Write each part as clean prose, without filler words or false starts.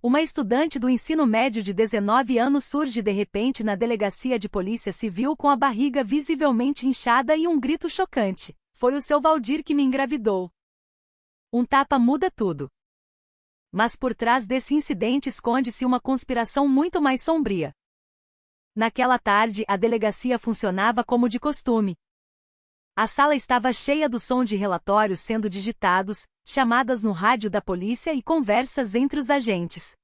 Uma estudante do ensino médio de 19 anos surge de repente na delegacia de polícia civil com a barriga visivelmente inchada e um grito chocante. Foi o seu Valdir que me engravidou. Um tapa muda tudo. Mas por trás desse incidente esconde-se uma conspiração muito mais sombria. Naquela tarde, a delegacia funcionava como de costume. A sala estava cheia do som de relatórios sendo digitados, chamadas no rádio da polícia e conversas entre os agentes.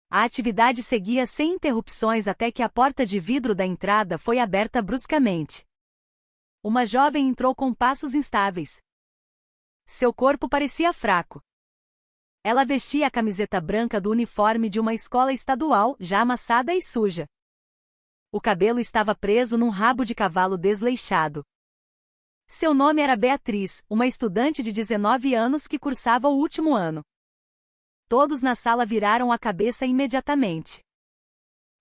A atividade seguia sem interrupções até que a porta de vidro da entrada foi aberta bruscamente. Uma jovem entrou com passos instáveis. Seu corpo parecia fraco. Ela vestia a camiseta branca do uniforme de uma escola estadual, já amassada e suja. O cabelo estava preso num rabo de cavalo desleixado. Seu nome era Beatriz, uma estudante de 19 anos que cursava o último ano. Todos na sala viraram a cabeça imediatamente.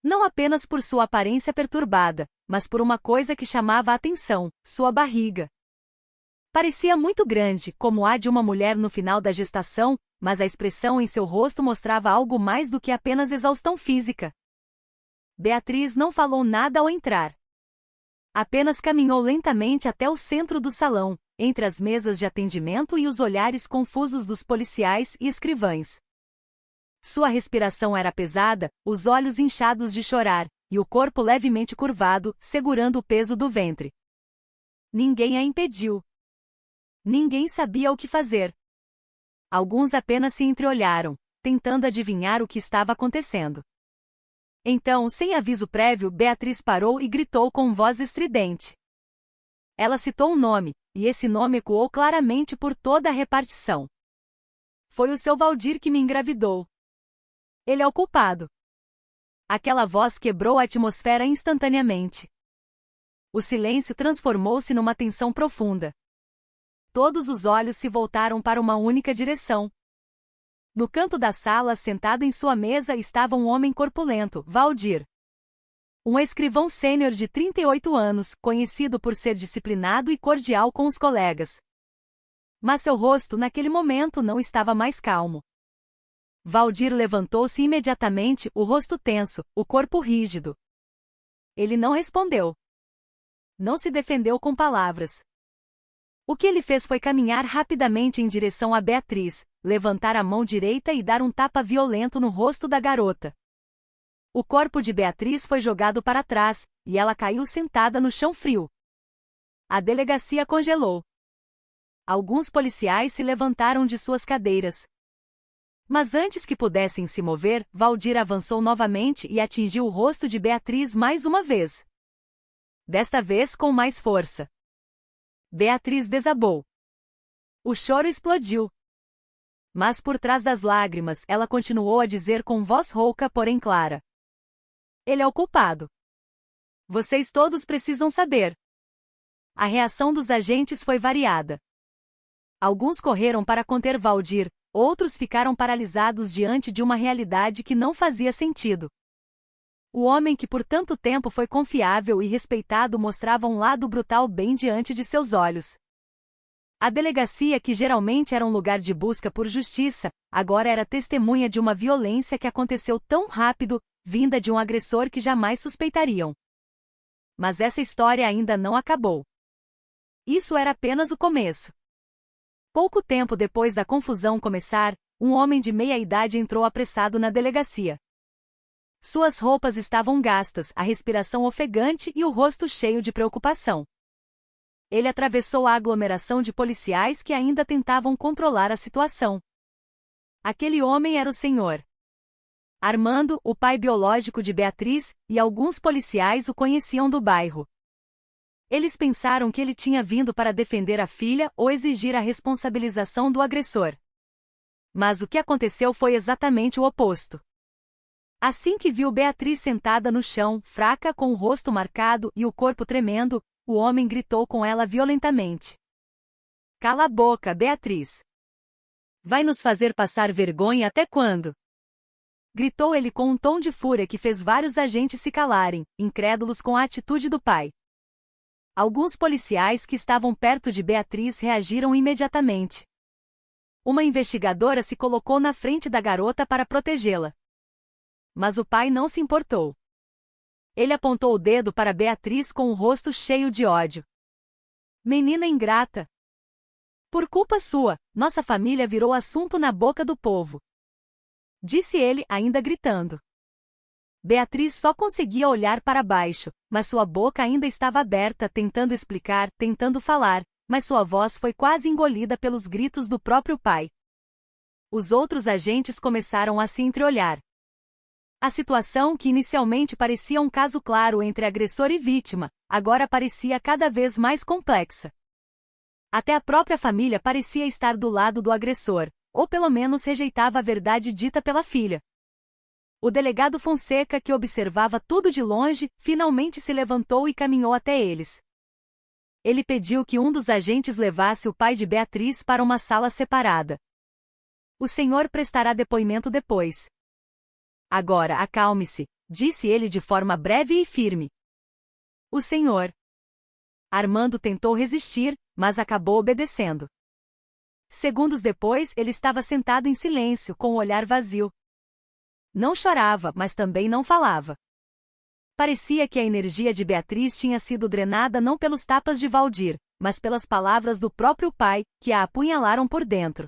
Não apenas por sua aparência perturbada, mas por uma coisa que chamava a atenção: sua barriga. Parecia muito grande, como a de uma mulher no final da gestação, mas a expressão em seu rosto mostrava algo mais do que apenas exaustão física. Beatriz não falou nada ao entrar. Apenas caminhou lentamente até o centro do salão, entre as mesas de atendimento e os olhares confusos dos policiais e escrivães. Sua respiração era pesada, os olhos inchados de chorar, e o corpo levemente curvado, segurando o peso do ventre. Ninguém a impediu. Ninguém sabia o que fazer. Alguns apenas se entreolharam, tentando adivinhar o que estava acontecendo. Então, sem aviso prévio, Beatriz parou e gritou com voz estridente. Ela citou um nome, e esse nome ecoou claramente por toda a repartição. Foi o seu Valdir que me engravidou. Ele é o culpado. Aquela voz quebrou a atmosfera instantaneamente. O silêncio transformou-se numa tensão profunda. Todos os olhos se voltaram para uma única direção. No canto da sala, sentado em sua mesa, estava um homem corpulento, Valdir. Um escrivão sênior de 38 anos, conhecido por ser disciplinado e cordial com os colegas. Mas seu rosto, naquele momento, não estava mais calmo. Valdir levantou-se imediatamente, o rosto tenso, o corpo rígido. Ele não respondeu. Não se defendeu com palavras. O que ele fez foi caminhar rapidamente em direção a Beatriz, levantar a mão direita e dar um tapa violento no rosto da garota. O corpo de Beatriz foi jogado para trás, e ela caiu sentada no chão frio. A delegacia congelou. Alguns policiais se levantaram de suas cadeiras. Mas antes que pudessem se mover, Valdir avançou novamente e atingiu o rosto de Beatriz mais uma vez. Desta vez com mais força. Beatriz desabou. O choro explodiu. Mas por trás das lágrimas, ela continuou a dizer com voz rouca, porém clara: ele é o culpado. Vocês todos precisam saber. A reação dos agentes foi variada. Alguns correram para conter Valdir, outros ficaram paralisados diante de uma realidade que não fazia sentido. O homem que por tanto tempo foi confiável e respeitado mostrava um lado brutal bem diante de seus olhos. A delegacia, que geralmente era um lugar de busca por justiça, agora era testemunha de uma violência que aconteceu tão rápido, vinda de um agressor que jamais suspeitariam. Mas essa história ainda não acabou. Isso era apenas o começo. Pouco tempo depois da confusão começar, um homem de meia idade entrou apressado na delegacia. Suas roupas estavam gastas, a respiração ofegante e o rosto cheio de preocupação. Ele atravessou a aglomeração de policiais que ainda tentavam controlar a situação. Aquele homem era o Sr. Armando, o pai biológico de Beatriz, e alguns policiais o conheciam do bairro. Eles pensaram que ele tinha vindo para defender a filha ou exigir a responsabilização do agressor. Mas o que aconteceu foi exatamente o oposto. Assim que viu Beatriz sentada no chão, fraca, com o rosto marcado e o corpo tremendo, o homem gritou com ela violentamente: cala a boca, Beatriz! Vai nos fazer passar vergonha até quando? Gritou ele com um tom de fúria que fez vários agentes se calarem, incrédulos com a atitude do pai. Alguns policiais que estavam perto de Beatriz reagiram imediatamente. Uma investigadora se colocou na frente da garota para protegê-la. Mas o pai não se importou. Ele apontou o dedo para Beatriz com o rosto cheio de ódio. Menina ingrata! Por culpa sua, nossa família virou assunto na boca do povo. Disse ele, ainda gritando. Beatriz só conseguia olhar para baixo, mas sua boca ainda estava aberta, tentando explicar, tentando falar, mas sua voz foi quase engolida pelos gritos do próprio pai. Os outros agentes começaram a se entreolhar. A situação, que inicialmente parecia um caso claro entre agressor e vítima, agora parecia cada vez mais complexa. Até a própria família parecia estar do lado do agressor, ou pelo menos rejeitava a verdade dita pela filha. O delegado Fonseca, que observava tudo de longe, finalmente se levantou e caminhou até eles. Ele pediu que um dos agentes levasse o pai de Beatriz para uma sala separada. O senhor prestará depoimento depois. Agora, acalme-se, disse ele de forma breve e firme. O senhor. Armando tentou resistir, mas acabou obedecendo. Segundos depois, ele estava sentado em silêncio, com o olhar vazio. Não chorava, mas também não falava. Parecia que a energia de Beatriz tinha sido drenada não pelos tapas de Valdir, mas pelas palavras do próprio pai, que a apunhalaram por dentro.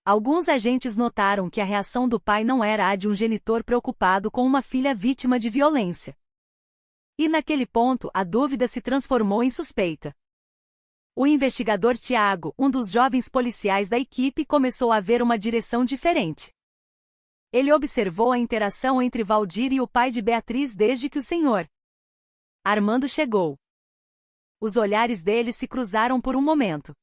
Alguns agentes notaram que a reação do pai não era a de um genitor preocupado com uma filha vítima de violência. E naquele ponto, a dúvida se transformou em suspeita. O investigador Tiago, um dos jovens policiais da equipe, começou a ver uma direção diferente. Ele observou a interação entre Valdir e o pai de Beatriz desde que o senhor Armando chegou. Os olhares deles se cruzaram por um momento.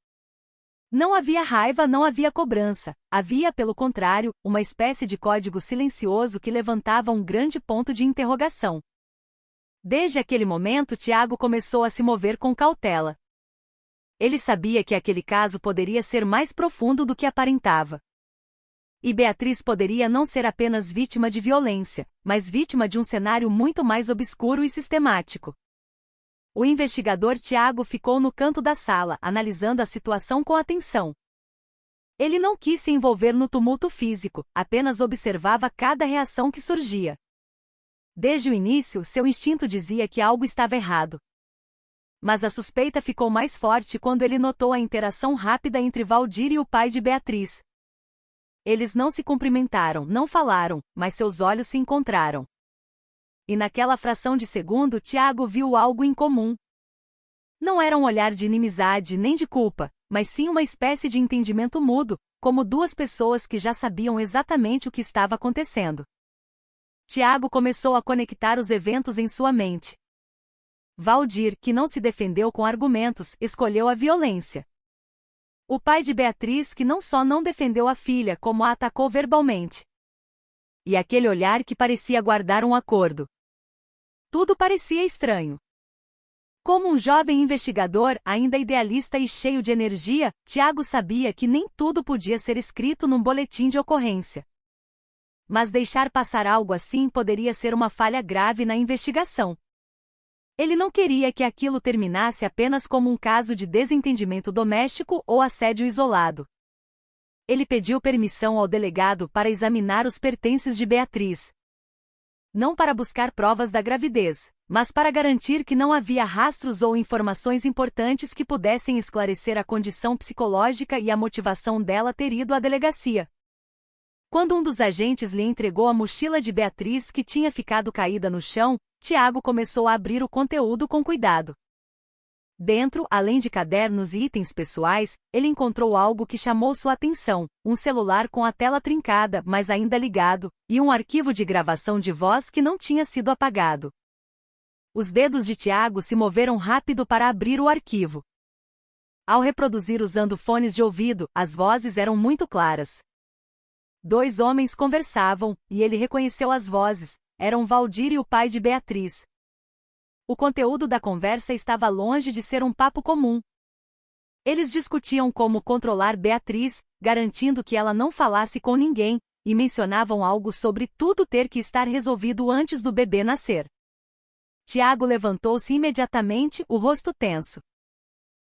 Não havia raiva, não havia cobrança, havia, pelo contrário, uma espécie de código silencioso que levantava um grande ponto de interrogação. Desde aquele momento, Tiago começou a se mover com cautela. Ele sabia que aquele caso poderia ser mais profundo do que aparentava. E Beatriz poderia não ser apenas vítima de violência, mas vítima de um cenário muito mais obscuro e sistemático. O investigador Tiago ficou no canto da sala, analisando a situação com atenção. Ele não quis se envolver no tumulto físico, apenas observava cada reação que surgia. Desde o início, seu instinto dizia que algo estava errado. Mas a suspeita ficou mais forte quando ele notou a interação rápida entre Valdir e o pai de Beatriz. Eles não se cumprimentaram, não falaram, mas seus olhos se encontraram. E naquela fração de segundo, Tiago viu algo incomum. Não era um olhar de inimizade nem de culpa, mas sim uma espécie de entendimento mudo, como duas pessoas que já sabiam exatamente o que estava acontecendo. Tiago começou a conectar os eventos em sua mente. Valdir, que não se defendeu com argumentos, escolheu a violência. O pai de Beatriz, que não só não defendeu a filha, como a atacou verbalmente. E aquele olhar que parecia guardar um acordo. Tudo parecia estranho. Como um jovem investigador, ainda idealista e cheio de energia, Tiago sabia que nem tudo podia ser escrito num boletim de ocorrência. Mas deixar passar algo assim poderia ser uma falha grave na investigação. Ele não queria que aquilo terminasse apenas como um caso de desentendimento doméstico ou assédio isolado. Ele pediu permissão ao delegado para examinar os pertences de Beatriz. Não para buscar provas da gravidez, mas para garantir que não havia rastros ou informações importantes que pudessem esclarecer a condição psicológica e a motivação dela ter ido à delegacia. Quando um dos agentes lhe entregou a mochila de Beatriz, que tinha ficado caída no chão, Tiago começou a abrir o conteúdo com cuidado. Dentro, além de cadernos e itens pessoais, ele encontrou algo que chamou sua atenção: um celular com a tela trincada, mas ainda ligado, e um arquivo de gravação de voz que não tinha sido apagado. Os dedos de Tiago se moveram rápido para abrir o arquivo. Ao reproduzir usando fones de ouvido, as vozes eram muito claras. Dois homens conversavam, e ele reconheceu as vozes. Eram Valdir e o pai de Beatriz. O conteúdo da conversa estava longe de ser um papo comum. Eles discutiam como controlar Beatriz, garantindo que ela não falasse com ninguém, e mencionavam algo sobre tudo ter que estar resolvido antes do bebê nascer. Tiago levantou-se imediatamente, o rosto tenso.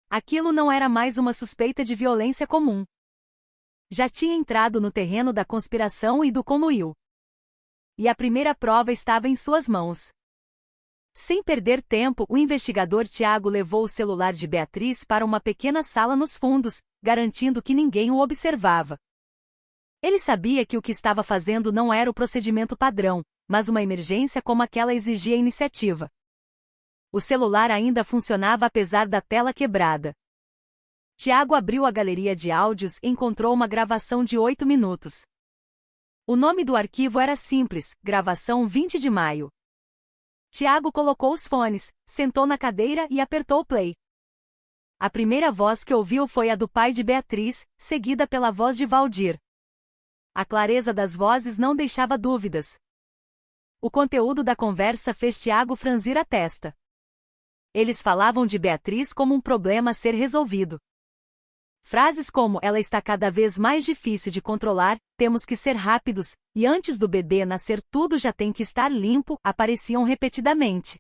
Aquilo não era mais uma suspeita de violência comum. Já tinha entrado no terreno da conspiração e do conluio. E a primeira prova estava em suas mãos. Sem perder tempo, o investigador Tiago levou o celular de Beatriz para uma pequena sala nos fundos, garantindo que ninguém o observava. Ele sabia que o que estava fazendo não era o procedimento padrão, mas uma emergência como aquela exigia iniciativa. O celular ainda funcionava apesar da tela quebrada. Tiago abriu a galeria de áudios e encontrou uma gravação de 8 minutos. O nome do arquivo era simples, gravação 20 de maio. Tiago colocou os fones, sentou na cadeira e apertou o play. A primeira voz que ouviu foi a do pai de Beatriz, seguida pela voz de Valdir. A clareza das vozes não deixava dúvidas. O conteúdo da conversa fez Tiago franzir a testa. Eles falavam de Beatriz como um problema a ser resolvido. Frases como "ela está cada vez mais difícil de controlar, temos que ser rápidos, e antes do bebê nascer tudo já tem que estar limpo" apareciam repetidamente.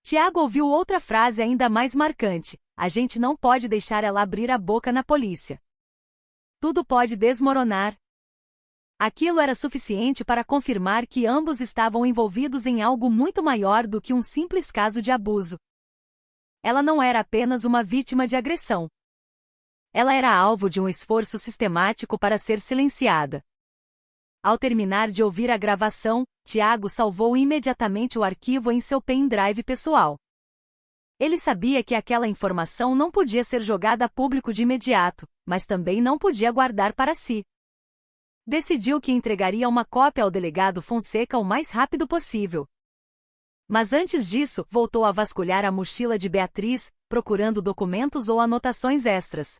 Tiago ouviu outra frase ainda mais marcante: "a gente não pode deixar ela abrir a boca na polícia. Tudo pode desmoronar." Aquilo era suficiente para confirmar que ambos estavam envolvidos em algo muito maior do que um simples caso de abuso. Ela não era apenas uma vítima de agressão. Ela era alvo de um esforço sistemático para ser silenciada. Ao terminar de ouvir a gravação, Tiago salvou imediatamente o arquivo em seu pendrive pessoal. Ele sabia que aquela informação não podia ser jogada a público de imediato, mas também não podia guardar para si. Decidiu que entregaria uma cópia ao delegado Fonseca o mais rápido possível. Mas antes disso, voltou a vasculhar a mochila de Beatriz, procurando documentos ou anotações extras.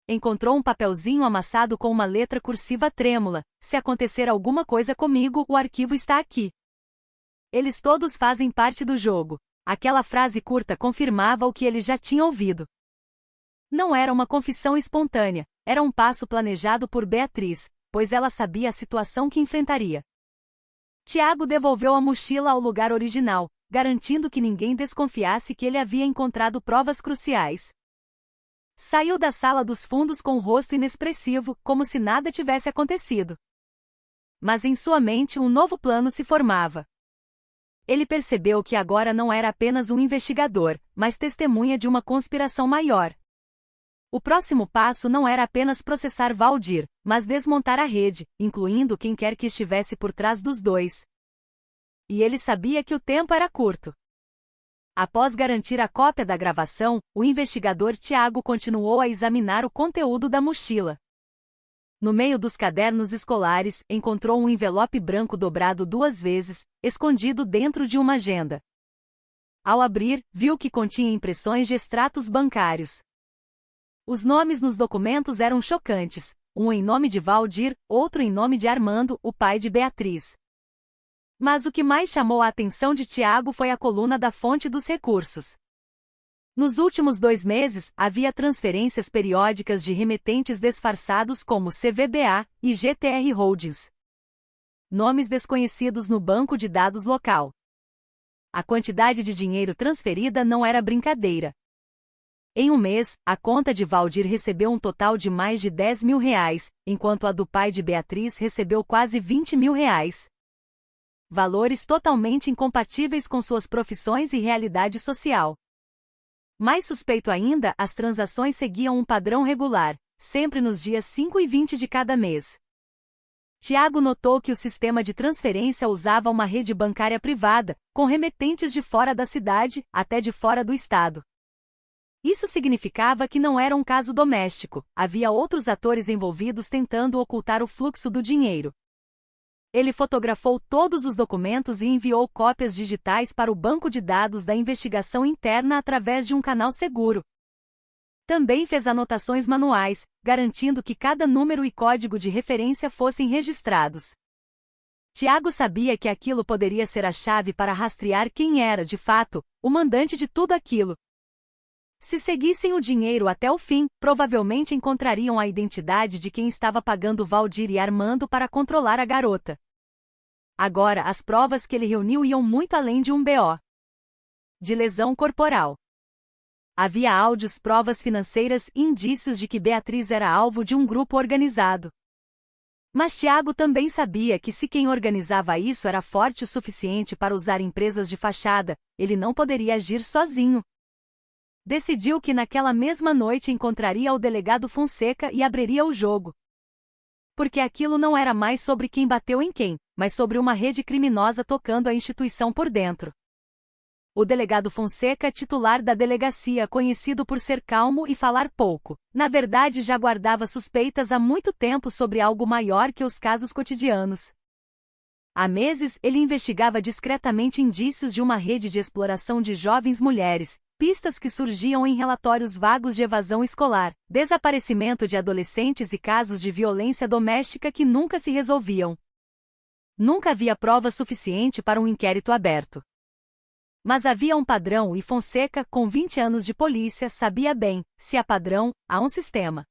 Encontrou um papelzinho amassado com uma letra cursiva trêmula: "Se acontecer alguma coisa comigo, o arquivo está aqui." Eles todos fazem parte do jogo. Aquela frase curta confirmava o que ele já tinha ouvido. Não era uma confissão espontânea, era um passo planejado por Beatriz, pois ela sabia a situação que enfrentaria. Tiago devolveu a mochila ao lugar original, garantindo que ninguém desconfiasse que ele havia encontrado provas cruciais. Saiu da sala dos fundos com o rosto inexpressivo, como se nada tivesse acontecido. Mas em sua mente um novo plano se formava. Ele percebeu que agora não era apenas um investigador, mas testemunha de uma conspiração maior. O próximo passo não era apenas processar Valdir, mas desmontar a rede, incluindo quem quer que estivesse por trás dos dois. E ele sabia que o tempo era curto. Após garantir a cópia da gravação, o investigador Tiago continuou a examinar o conteúdo da mochila. No meio dos cadernos escolares, encontrou um envelope branco dobrado 2 vezes, escondido dentro de uma agenda. Ao abrir, viu que continha impressões de extratos bancários. Os nomes nos documentos eram chocantes, um em nome de Valdir, outro em nome de Armando, o pai de Beatriz. Mas o que mais chamou a atenção de Tiago foi a coluna da fonte dos recursos. Nos últimos 2 meses, havia transferências periódicas de remetentes disfarçados como CVBA e GTR Holdings. Nomes desconhecidos no banco de dados local. A quantidade de dinheiro transferida não era brincadeira. Em um mês, a conta de Valdir recebeu um total de mais de R$10 mil, enquanto a do pai de Beatriz recebeu quase R$20 mil. Valores totalmente incompatíveis com suas profissões e realidade social. Mais suspeito ainda, as transações seguiam um padrão regular, sempre nos dias 5 e 20 de cada mês. Tiago notou que o sistema de transferência usava uma rede bancária privada, com remetentes de fora da cidade, até de fora do estado. Isso significava que não era um caso doméstico, havia outros atores envolvidos tentando ocultar o fluxo do dinheiro. Ele fotografou todos os documentos e enviou cópias digitais para o banco de dados da investigação interna através de um canal seguro. Também fez anotações manuais, garantindo que cada número e código de referência fossem registrados. Tiago sabia que aquilo poderia ser a chave para rastrear quem era, de fato, o mandante de tudo aquilo. Se seguissem o dinheiro até o fim, provavelmente encontrariam a identidade de quem estava pagando Valdir e Armando para controlar a garota. Agora, as provas que ele reuniu iam muito além de um BO de lesão corporal. Havia áudios, provas financeiras e indícios de que Beatriz era alvo de um grupo organizado. Mas Tiago também sabia que se quem organizava isso era forte o suficiente para usar empresas de fachada, ele não poderia agir sozinho. Decidiu que naquela mesma noite encontraria o delegado Fonseca e abriria o jogo. Porque aquilo não era mais sobre quem bateu em quem, mas sobre uma rede criminosa tocando a instituição por dentro. O delegado Fonseca, titular da delegacia, conhecido por ser calmo e falar pouco, na verdade já guardava suspeitas há muito tempo sobre algo maior que os casos cotidianos. Há meses ele investigava discretamente indícios de uma rede de exploração de jovens mulheres, pistas que surgiam em relatórios vagos de evasão escolar, desaparecimento de adolescentes e casos de violência doméstica que nunca se resolviam. Nunca havia prova suficiente para um inquérito aberto. Mas havia um padrão e Fonseca, com 20 anos de polícia, sabia bem, se há padrão, há um sistema.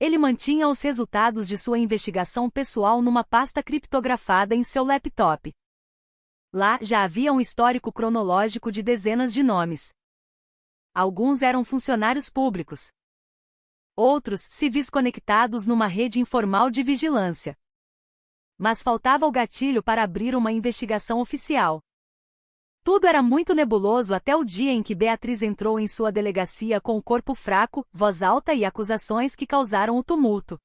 Ele mantinha os resultados de sua investigação pessoal numa pasta criptografada em seu laptop. Lá já havia um histórico cronológico de dezenas de nomes. Alguns eram funcionários públicos. Outros, civis conectados numa rede informal de vigilância. Mas faltava o gatilho para abrir uma investigação oficial. Tudo era muito nebuloso até o dia em que Beatriz entrou em sua delegacia com o corpo fraco, voz alta e acusações que causaram o tumulto.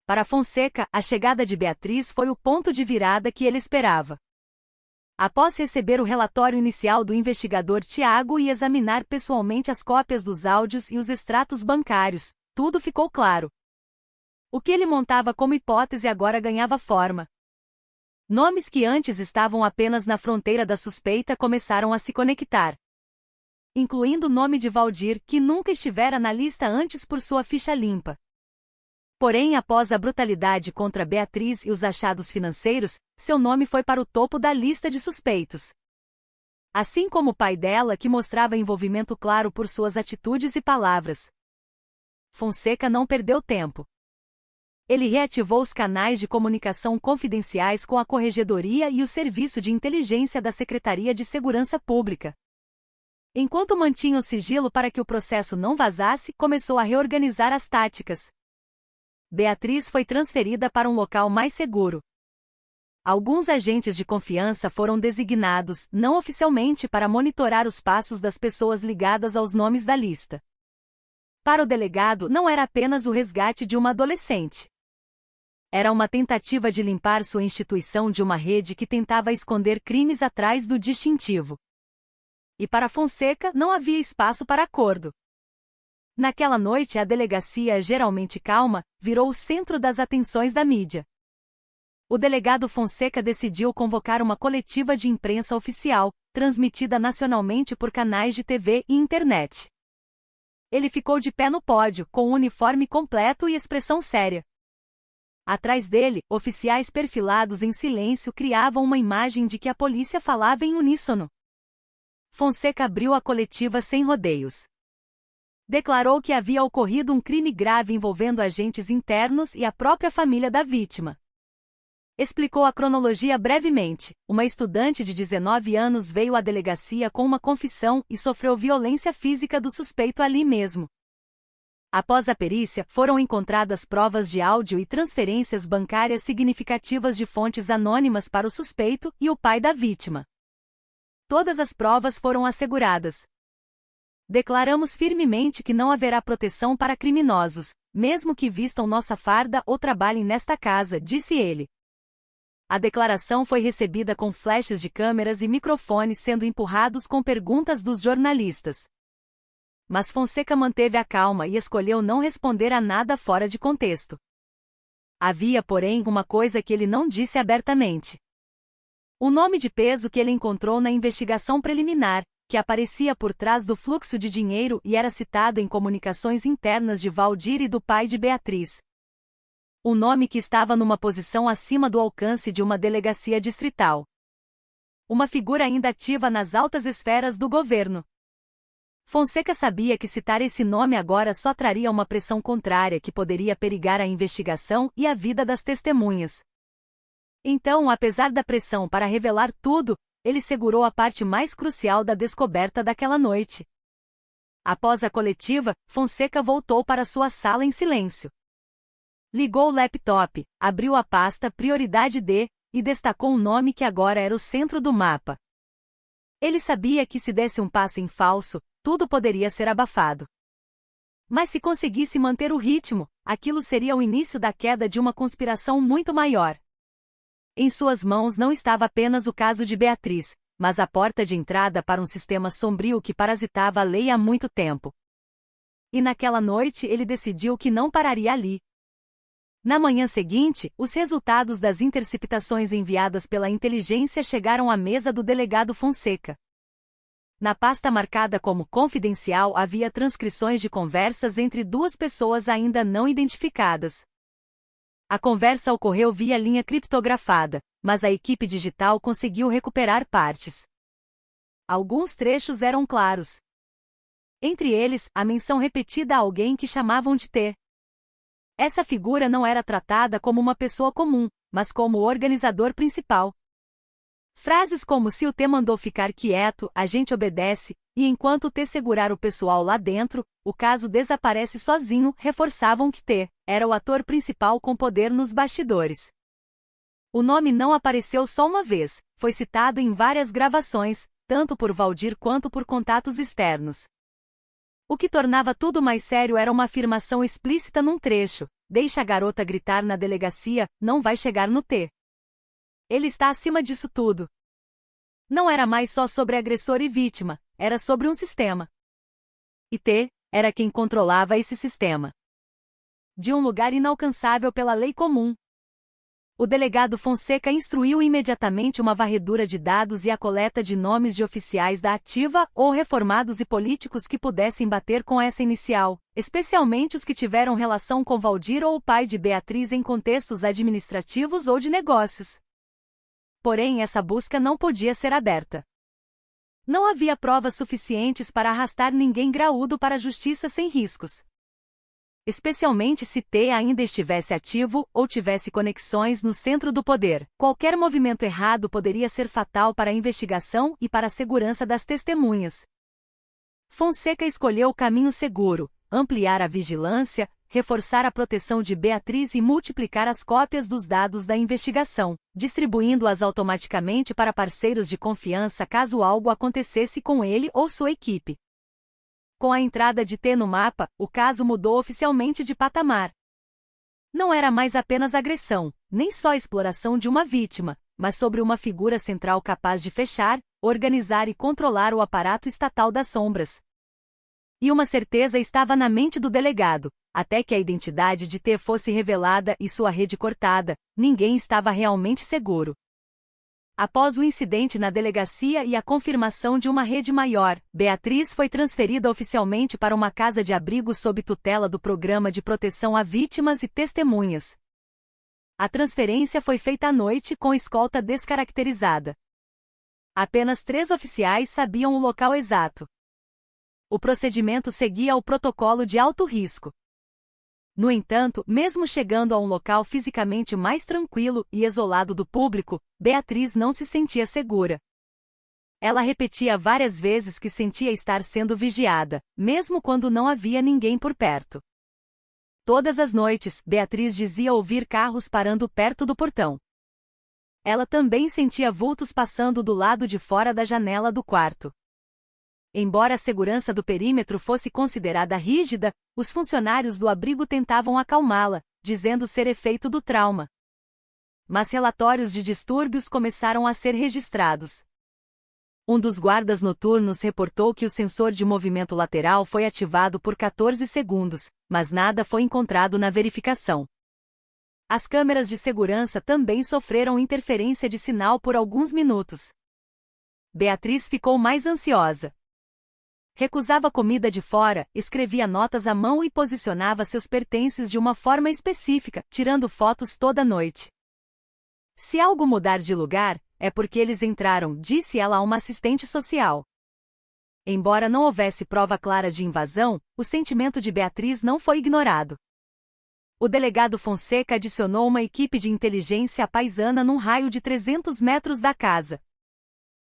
Para Fonseca, a chegada de Beatriz foi o ponto de virada que ele esperava. Após receber o relatório inicial do investigador Tiago e examinar pessoalmente as cópias dos áudios e os extratos bancários, tudo ficou claro. O que ele montava como hipótese agora ganhava forma. Nomes que antes estavam apenas na fronteira da suspeita começaram a se conectar. Incluindo o nome de Valdir, que nunca estivera na lista antes por sua ficha limpa. Porém, após a brutalidade contra Beatriz e os achados financeiros, seu nome foi para o topo da lista de suspeitos. Assim como o pai dela, que mostrava envolvimento claro por suas atitudes e palavras. Fonseca não perdeu tempo. Ele reativou os canais de comunicação confidenciais com a Corregedoria e o Serviço de Inteligência da Secretaria de Segurança Pública. Enquanto mantinha o sigilo para que o processo não vazasse, começou a reorganizar as táticas. Beatriz foi transferida para um local mais seguro. Alguns agentes de confiança foram designados, não oficialmente, para monitorar os passos das pessoas ligadas aos nomes da lista. Para o delegado, não era apenas o resgate de uma adolescente. Era uma tentativa de limpar sua instituição de uma rede que tentava esconder crimes atrás do distintivo. E para Fonseca não havia espaço para acordo. Naquela noite a delegacia, geralmente calma, virou o centro das atenções da mídia. O delegado Fonseca decidiu convocar uma coletiva de imprensa oficial, transmitida nacionalmente por canais de TV e internet. Ele ficou de pé no pódio, com o uniforme completo e expressão séria. Atrás dele, oficiais perfilados em silêncio criavam uma imagem de que a polícia falava em uníssono. Fonseca abriu a coletiva sem rodeios. Declarou que havia ocorrido um crime grave envolvendo agentes internos e a própria família da vítima. Explicou a cronologia brevemente. Uma estudante de 19 anos veio à delegacia com uma confissão e sofreu violência física do suspeito ali mesmo. Após a perícia, foram encontradas provas de áudio e transferências bancárias significativas de fontes anônimas para o suspeito e o pai da vítima. Todas as provas foram asseguradas. Declaramos firmemente que não haverá proteção para criminosos, mesmo que vistam nossa farda ou trabalhem nesta casa, disse ele. A declaração foi recebida com flashes de câmeras e microfones sendo empurrados com perguntas dos jornalistas. Mas Fonseca manteve a calma e escolheu não responder a nada fora de contexto. Havia, porém, uma coisa que ele não disse abertamente. O nome de peso que ele encontrou na investigação preliminar, que aparecia por trás do fluxo de dinheiro e era citado em comunicações internas de Valdir e do pai de Beatriz. Um nome que estava numa posição acima do alcance de uma delegacia distrital. Uma figura ainda ativa nas altas esferas do governo. Fonseca sabia que citar esse nome agora só traria uma pressão contrária que poderia perigar a investigação e a vida das testemunhas. Então, apesar da pressão para revelar tudo, ele segurou a parte mais crucial da descoberta daquela noite. Após a coletiva, Fonseca voltou para sua sala em silêncio. Ligou o laptop, abriu a pasta Prioridade D e destacou um nome que agora era o centro do mapa. Ele sabia que se desse um passo em falso, tudo poderia ser abafado. Mas se conseguisse manter o ritmo, aquilo seria o início da queda de uma conspiração muito maior. Em suas mãos não estava apenas o caso de Beatriz, mas a porta de entrada para um sistema sombrio que parasitava a lei há muito tempo. E naquela noite ele decidiu que não pararia ali. Na manhã seguinte, os resultados das interceptações enviadas pela inteligência chegaram à mesa do delegado Fonseca. Na pasta marcada como confidencial havia transcrições de conversas entre duas pessoas ainda não identificadas. A conversa ocorreu via linha criptografada, mas a equipe digital conseguiu recuperar partes. Alguns trechos eram claros. Entre eles, a menção repetida a alguém que chamavam de T. Essa figura não era tratada como uma pessoa comum, mas como o organizador principal. Frases como "se o T mandou ficar quieto, a gente obedece", e "enquanto o T segurar o pessoal lá dentro, o caso desaparece sozinho", reforçavam que T era o ator principal com poder nos bastidores. O nome não apareceu só uma vez, foi citado em várias gravações, tanto por Valdir quanto por contatos externos. O que tornava tudo mais sério era uma afirmação explícita num trecho: "Deixa a garota gritar na delegacia, não vai chegar no T. Ele está acima disso tudo." Não era mais só sobre agressor e vítima, era sobre um sistema. E T era quem controlava esse sistema. De um lugar inalcançável pela lei comum. O delegado Fonseca instruiu imediatamente uma varredura de dados e a coleta de nomes de oficiais da ativa ou reformados e políticos que pudessem bater com essa inicial, especialmente os que tiveram relação com Valdir ou o pai de Beatriz em contextos administrativos ou de negócios. Porém, essa busca não podia ser aberta. Não havia provas suficientes para arrastar ninguém graúdo para a justiça sem riscos. Especialmente se T ainda estivesse ativo ou tivesse conexões no centro do poder. Qualquer movimento errado poderia ser fatal para a investigação e para a segurança das testemunhas. Fonseca escolheu o caminho seguro: ampliar a vigilância, reforçar a proteção de Beatriz e multiplicar as cópias dos dados da investigação, distribuindo-as automaticamente para parceiros de confiança caso algo acontecesse com ele ou sua equipe. Com a entrada de T no mapa, o caso mudou oficialmente de patamar. Não era mais apenas agressão, nem só exploração de uma vítima, mas sobre uma figura central capaz de fechar, organizar e controlar o aparato estatal das sombras. E uma certeza estava na mente do delegado: até que a identidade de T fosse revelada e sua rede cortada, ninguém estava realmente seguro. Após o incidente na delegacia e a confirmação de uma rede maior, Beatriz foi transferida oficialmente para uma casa de abrigo sob tutela do Programa de Proteção a Vítimas e Testemunhas. A transferência foi feita à noite com escolta descaracterizada. Apenas 3 oficiais sabiam o local exato. O procedimento seguia o protocolo de alto risco. No entanto, mesmo chegando a um local fisicamente mais tranquilo e isolado do público, Beatriz não se sentia segura. Ela repetia várias vezes que sentia estar sendo vigiada, mesmo quando não havia ninguém por perto. Todas as noites, Beatriz dizia ouvir carros parando perto do portão. Ela também sentia vultos passando do lado de fora da janela do quarto. Embora a segurança do perímetro fosse considerada rígida, os funcionários do abrigo tentavam acalmá-la, dizendo ser efeito do trauma. Mas relatórios de distúrbios começaram a ser registrados. Um dos guardas noturnos reportou que o sensor de movimento lateral foi ativado por 14 segundos, mas nada foi encontrado na verificação. As câmeras de segurança também sofreram interferência de sinal por alguns minutos. Beatriz ficou mais ansiosa. Recusava comida de fora, escrevia notas à mão e posicionava seus pertences de uma forma específica, tirando fotos toda noite. "Se algo mudar de lugar, é porque eles entraram", disse ela a uma assistente social. Embora não houvesse prova clara de invasão, o sentimento de Beatriz não foi ignorado. O delegado Fonseca adicionou uma equipe de inteligência paisana num raio de 300 metros da casa.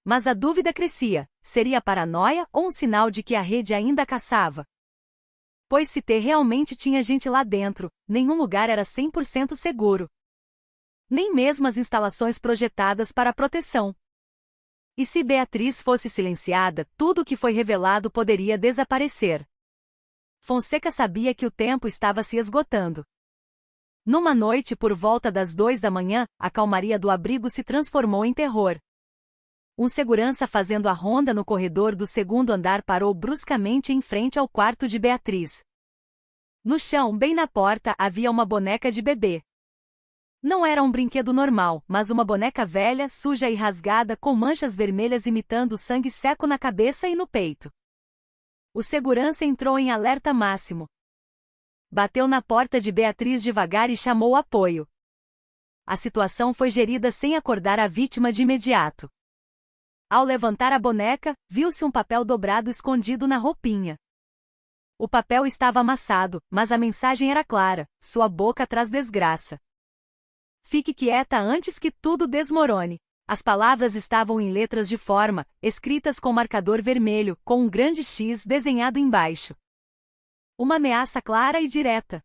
Mas a dúvida crescia: seria paranoia ou um sinal de que a rede ainda caçava? Pois se T realmente tinha gente lá dentro, nenhum lugar era 100% seguro. Nem mesmo as instalações projetadas para a proteção. E se Beatriz fosse silenciada, tudo o que foi revelado poderia desaparecer. Fonseca sabia que o tempo estava se esgotando. Numa noite por volta das 2 da manhã, a calmaria do abrigo se transformou em terror. Um segurança fazendo a ronda no corredor do segundo andar parou bruscamente em frente ao quarto de Beatriz. No chão, bem na porta, havia uma boneca de bebê. Não era um brinquedo normal, mas uma boneca velha, suja e rasgada, com manchas vermelhas imitando sangue seco na cabeça e no peito. O segurança entrou em alerta máximo. Bateu na porta de Beatriz devagar e chamou apoio. A situação foi gerida sem acordar a vítima de imediato. Ao levantar a boneca, viu-se um papel dobrado escondido na roupinha. O papel estava amassado, mas a mensagem era clara: sua boca traz desgraça. Fique quieta antes que tudo desmorone. As palavras estavam em letras de forma, escritas com marcador vermelho, com um grande X desenhado embaixo. Uma ameaça clara e direta.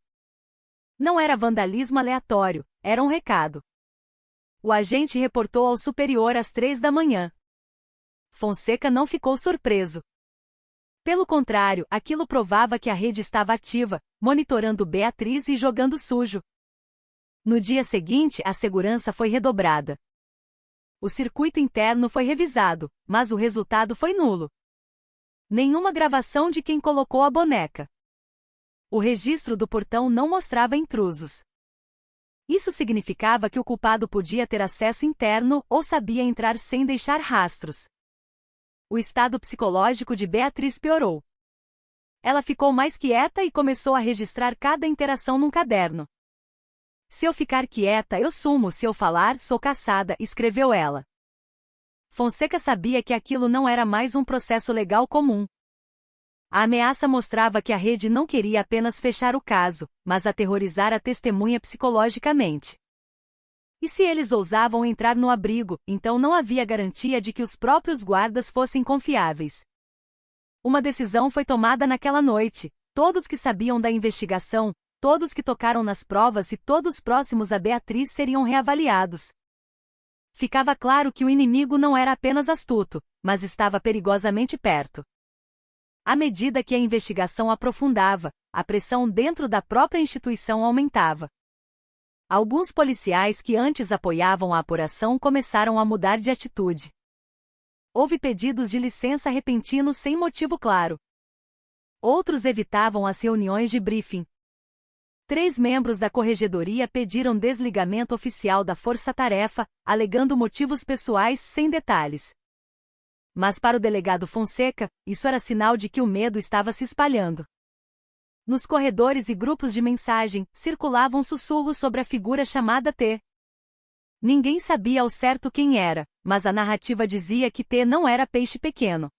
Não era vandalismo aleatório, era um recado. O agente reportou ao superior às 3 da manhã. Fonseca não ficou surpreso. Pelo contrário, aquilo provava que a rede estava ativa, monitorando Beatriz e jogando sujo. No dia seguinte, a segurança foi redobrada. O circuito interno foi revisado, mas o resultado foi nulo. Nenhuma gravação de quem colocou a boneca. O registro do portão não mostrava intrusos. Isso significava que o culpado podia ter acesso interno ou sabia entrar sem deixar rastros. O estado psicológico de Beatriz piorou. Ela ficou mais quieta e começou a registrar cada interação num caderno. Se eu ficar quieta, eu sumo, se eu falar, sou caçada, escreveu ela. Fonseca sabia que aquilo não era mais um processo legal comum. A ameaça mostrava que a rede não queria apenas fechar o caso, mas aterrorizar a testemunha psicologicamente. E se eles ousavam entrar no abrigo, então não havia garantia de que os próprios guardas fossem confiáveis. Uma decisão foi tomada naquela noite: todos que sabiam da investigação, todos que tocaram nas provas e todos próximos a Beatriz seriam reavaliados. Ficava claro que o inimigo não era apenas astuto, mas estava perigosamente perto. À medida que a investigação aprofundava, a pressão dentro da própria instituição aumentava. Alguns policiais que antes apoiavam a apuração começaram a mudar de atitude. Houve pedidos de licença repentinos sem motivo claro. Outros evitavam as reuniões de briefing. 3 membros da corregedoria pediram desligamento oficial da força-tarefa, alegando motivos pessoais sem detalhes. Mas para o delegado Fonseca, isso era sinal de que o medo estava se espalhando. Nos corredores e grupos de mensagem, circulavam sussurros sobre a figura chamada T. Ninguém sabia ao certo quem era, mas a narrativa dizia que T não era peixe pequeno.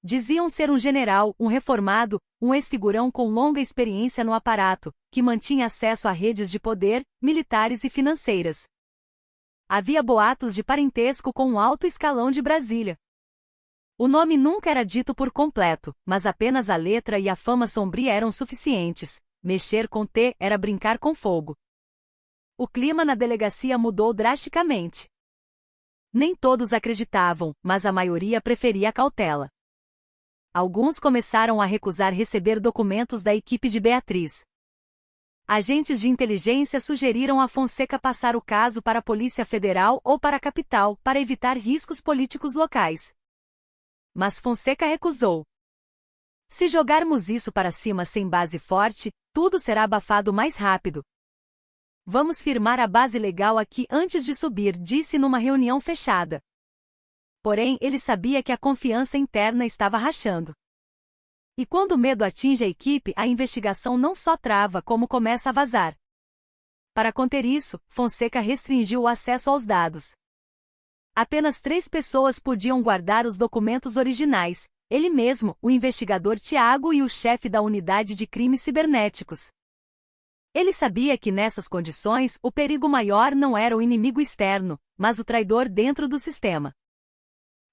Diziam ser um general, um reformado, um ex-figurão com longa experiência no aparato, que mantinha acesso a redes de poder, militares e financeiras. Havia boatos de parentesco com um alto escalão de Brasília. O nome nunca era dito por completo, mas apenas a letra e a fama sombria eram suficientes. Mexer com T era brincar com fogo. O clima na delegacia mudou drasticamente. Nem todos acreditavam, mas a maioria preferia a cautela. Alguns começaram a recusar receber documentos da equipe de Beatriz. Agentes de inteligência sugeriram a Fonseca passar o caso para a Polícia Federal ou para a capital, para evitar riscos políticos locais. Mas Fonseca recusou. Se jogarmos isso para cima sem base forte, tudo será abafado mais rápido. Vamos firmar a base legal aqui antes de subir, disse numa reunião fechada. Porém, ele sabia que a confiança interna estava rachando. E quando o medo atinge a equipe, a investigação não só trava como começa a vazar. Para conter isso, Fonseca restringiu o acesso aos dados. Apenas 3 pessoas podiam guardar os documentos originais: ele mesmo, o investigador Tiago e o chefe da unidade de crimes cibernéticos. Ele sabia que nessas condições, o perigo maior não era o inimigo externo, mas o traidor dentro do sistema.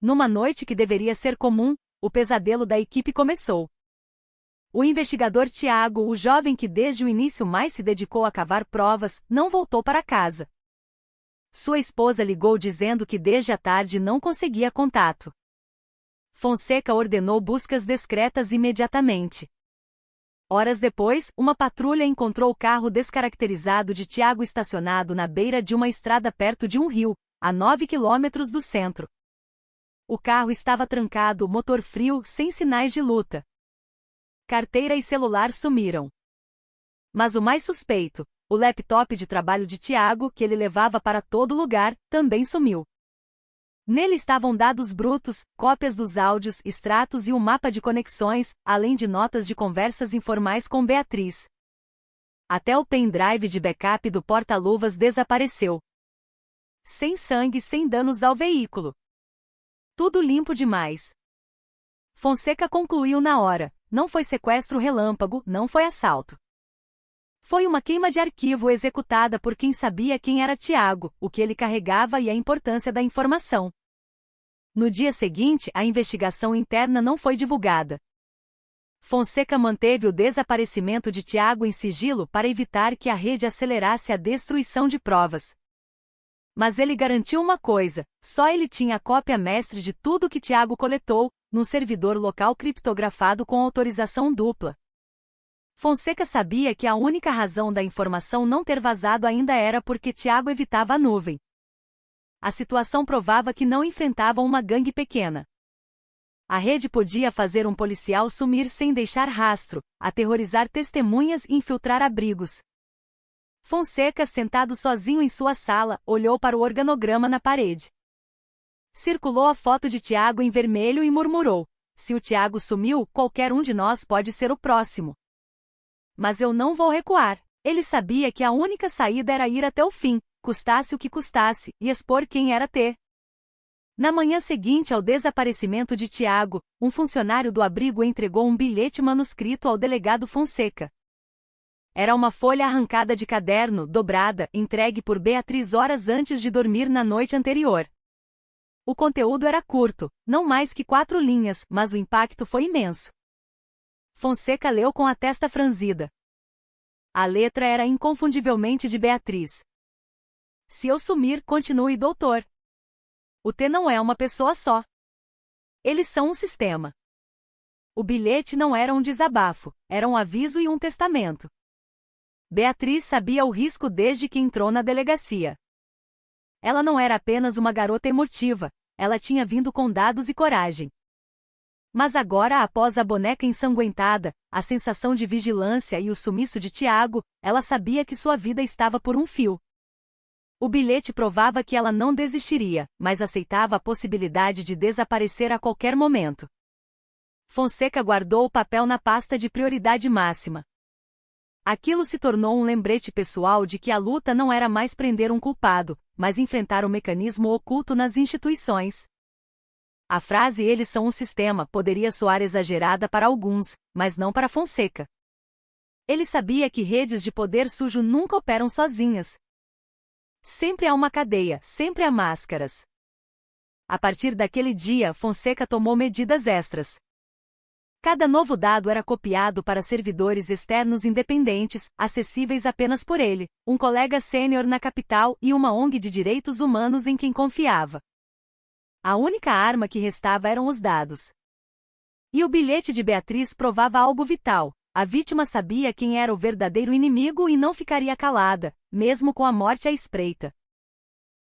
Numa noite que deveria ser comum, o pesadelo da equipe começou. O investigador Tiago, o jovem que desde o início mais se dedicou a cavar provas, não voltou para casa. Sua esposa ligou dizendo que desde a tarde não conseguia contato. Fonseca ordenou buscas discretas imediatamente. Horas depois, uma patrulha encontrou o carro descaracterizado de Tiago estacionado na beira de uma estrada perto de um rio, a 9 quilômetros do centro. O carro estava trancado, motor frio, sem sinais de luta. Carteira e celular sumiram. Mas o mais suspeito, o laptop de trabalho de Tiago, que ele levava para todo lugar, também sumiu. Nele estavam dados brutos, cópias dos áudios, extratos e um mapa de conexões, além de notas de conversas informais com Beatriz. Até o pendrive de backup do porta-luvas desapareceu. Sem sangue, sem danos ao veículo. Tudo limpo demais. Fonseca concluiu na hora: não foi sequestro relâmpago, não foi assalto. Foi uma queima de arquivo executada por quem sabia quem era Tiago, o que ele carregava e a importância da informação. No dia seguinte, a investigação interna não foi divulgada. Fonseca manteve o desaparecimento de Tiago em sigilo para evitar que a rede acelerasse a destruição de provas. Mas ele garantiu uma coisa: só ele tinha a cópia mestre de tudo que Tiago coletou, num servidor local criptografado com autorização dupla. Fonseca sabia que a única razão da informação não ter vazado ainda era porque Tiago evitava a nuvem. A situação provava que não enfrentavam uma gangue pequena. A rede podia fazer um policial sumir sem deixar rastro, aterrorizar testemunhas e infiltrar abrigos. Fonseca, sentado sozinho em sua sala, olhou para o organograma na parede. Circulou a foto de Tiago em vermelho e murmurou: se o Tiago sumiu, qualquer um de nós pode ser o próximo. Mas eu não vou recuar. Ele sabia que a única saída era ir até o fim, custasse o que custasse, e expor quem era T. Na manhã seguinte ao desaparecimento de Tiago, um funcionário do abrigo entregou um bilhete manuscrito ao delegado Fonseca. Era uma folha arrancada de caderno, dobrada, entregue por Beatriz horas antes de dormir na noite anterior. O conteúdo era curto, não mais que 4 linhas, mas o impacto foi imenso. Fonseca leu com a testa franzida. A letra era inconfundivelmente de Beatriz. Se eu sumir, continue doutor. O T não é uma pessoa só. Eles são um sistema. O bilhete não era um desabafo, era um aviso e um testamento. Beatriz sabia o risco desde que entrou na delegacia. Ela não era apenas uma garota emotiva, ela tinha vindo com dados e coragem. Mas agora, após a boneca ensanguentada, a sensação de vigilância e o sumiço de Tiago, ela sabia que sua vida estava por um fio. O bilhete provava que ela não desistiria, mas aceitava a possibilidade de desaparecer a qualquer momento. Fonseca guardou o papel na pasta de prioridade máxima. Aquilo se tornou um lembrete pessoal de que a luta não era mais prender um culpado, mas enfrentar o mecanismo oculto nas instituições. A frase "eles são um sistema" poderia soar exagerada para alguns, mas não para Fonseca. Ele sabia que redes de poder sujo nunca operam sozinhas. Sempre há uma cadeia, sempre há máscaras. A partir daquele dia, Fonseca tomou medidas extras. Cada novo dado era copiado para servidores externos independentes, acessíveis apenas por ele, um colega sênior na capital e uma ONG de direitos humanos em quem confiava. A única arma que restava eram os dados. E o bilhete de Beatriz provava algo vital: a vítima sabia quem era o verdadeiro inimigo e não ficaria calada, mesmo com a morte à espreita.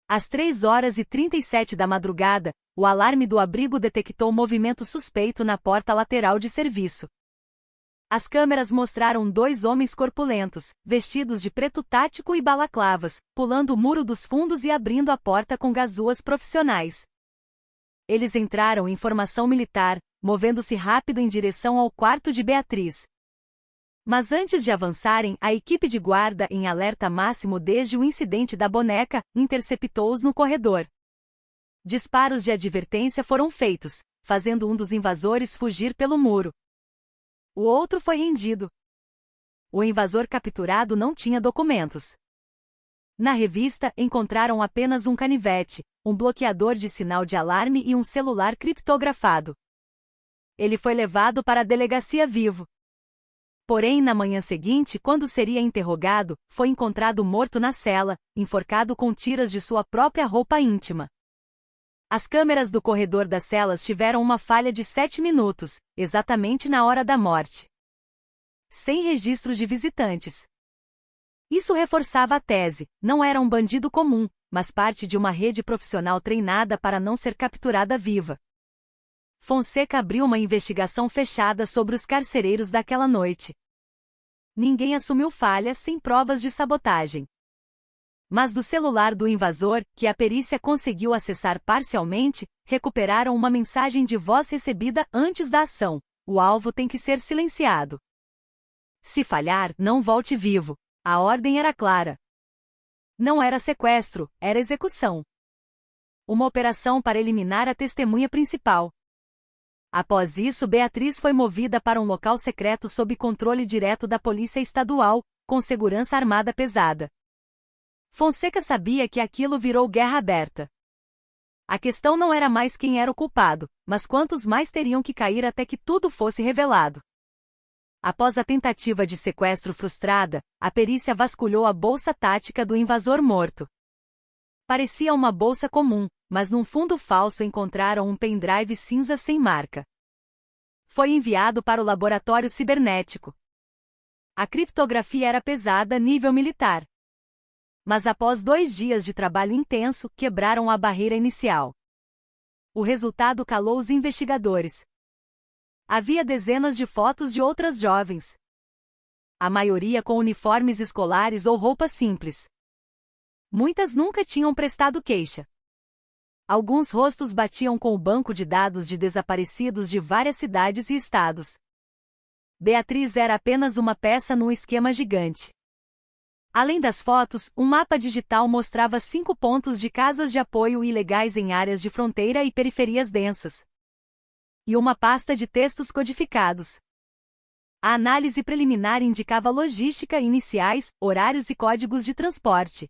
Às 3h37 da madrugada, o alarme do abrigo detectou movimento suspeito na porta lateral de serviço. As câmeras mostraram 2 homens corpulentos, vestidos de preto tático e balaclavas, pulando o muro dos fundos e abrindo a porta com gazúas profissionais. Eles entraram em formação militar, movendo-se rápido em direção ao quarto de Beatriz. Mas antes de avançarem, a equipe de guarda, em alerta máximo desde o incidente da boneca, interceptou-os no corredor. Disparos de advertência foram feitos, fazendo um dos invasores fugir pelo muro. O outro foi rendido. O invasor capturado não tinha documentos. Na revista, encontraram apenas um canivete, um bloqueador de sinal de alarme e um celular criptografado. Ele foi levado para a delegacia vivo. Porém, na manhã seguinte, quando seria interrogado, foi encontrado morto na cela, enforcado com tiras de sua própria roupa íntima. As câmeras do corredor das celas tiveram uma falha de 7 minutos, exatamente na hora da morte. Sem registro de visitantes. Isso reforçava a tese: não era um bandido comum, mas parte de uma rede profissional treinada para não ser capturada viva. Fonseca abriu uma investigação fechada sobre os carcereiros daquela noite. Ninguém assumiu falha sem provas de sabotagem. Mas do celular do invasor, que a perícia conseguiu acessar parcialmente, recuperaram uma mensagem de voz recebida antes da ação: o alvo tem que ser silenciado. Se falhar, não volte vivo. A ordem era clara. Não era sequestro, era execução. Uma operação para eliminar a testemunha principal. Após isso, Beatriz foi movida para um local secreto sob controle direto da Polícia Estadual, com segurança armada pesada. Fonseca sabia que aquilo virou guerra aberta. A questão não era mais quem era o culpado, mas quantos mais teriam que cair até que tudo fosse revelado. Após a tentativa de sequestro frustrada, a perícia vasculhou a bolsa tática do invasor morto. Parecia uma bolsa comum, mas num fundo falso encontraram um pendrive cinza sem marca. Foi enviado para o laboratório cibernético. A criptografia era pesada, nível militar. Mas após 2 dias de trabalho intenso, quebraram a barreira inicial. O resultado calou os investigadores. Havia dezenas de fotos de outras jovens. A maioria com uniformes escolares ou roupas simples. Muitas nunca tinham prestado queixa. Alguns rostos batiam com o banco de dados de desaparecidos de várias cidades e estados. Beatriz era apenas uma peça num esquema gigante. Além das fotos, um mapa digital mostrava 5 pontos de casas de apoio ilegais em áreas de fronteira e periferias densas. E uma pasta de textos codificados. A análise preliminar indicava logística iniciais, horários e códigos de transporte.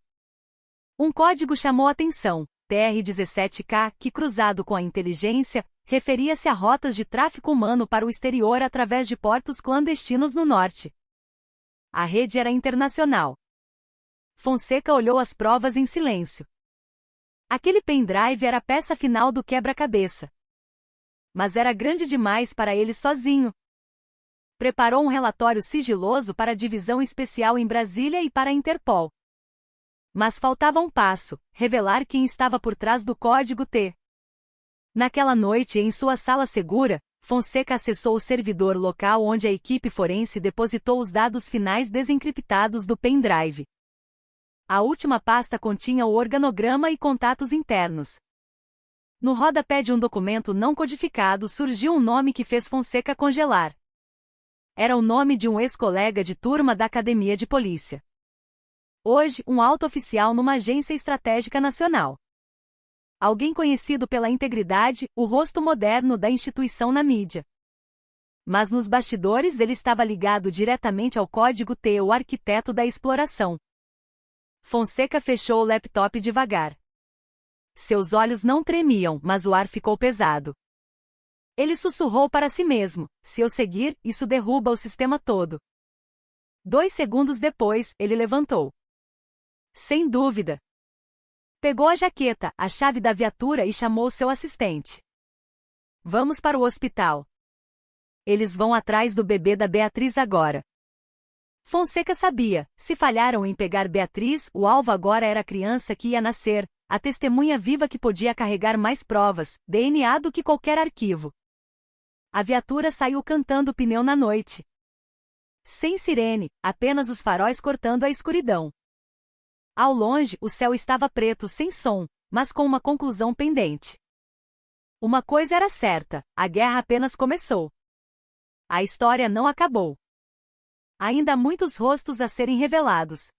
Um código chamou atenção: TR-17K, que cruzado com a inteligência, referia-se a rotas de tráfico humano para o exterior através de portos clandestinos no norte. A rede era internacional. Fonseca olhou as provas em silêncio. Aquele pendrive era a peça final do quebra-cabeça. Mas era grande demais para ele sozinho. Preparou um relatório sigiloso para a Divisão Especial em Brasília e para a Interpol. Mas faltava um passo: revelar quem estava por trás do código T. Naquela noite, em sua sala segura, Fonseca acessou o servidor local onde a equipe forense depositou os dados finais desencriptados do pendrive. A última pasta continha o organograma e contatos internos. No rodapé de um documento não codificado surgiu um nome que fez Fonseca congelar. Era o nome de um ex-colega de turma da Academia de Polícia. Hoje, um alto oficial numa agência estratégica nacional. Alguém conhecido pela integridade, o rosto moderno da instituição na mídia. Mas nos bastidores ele estava ligado diretamente ao código T, o arquiteto da exploração. Fonseca fechou o laptop devagar. Seus olhos não tremiam, mas o ar ficou pesado. Ele sussurrou para si mesmo: se eu seguir, isso derruba o sistema todo. 2 segundos depois, ele levantou. Sem dúvida. Pegou a jaqueta, a chave da viatura e chamou seu assistente. Vamos para o hospital. Eles vão atrás do bebê da Beatriz agora. Fonseca sabia: se falharam em pegar Beatriz, o alvo agora era a criança que ia nascer, a testemunha viva que podia carregar mais provas, DNA do que qualquer arquivo. A viatura saiu cantando pneu na noite. Sem sirene, apenas os faróis cortando a escuridão. Ao longe, o céu estava preto sem som, mas com uma conclusão pendente. Uma coisa era certa: a guerra apenas começou. A história não acabou. Ainda há muitos rostos a serem revelados.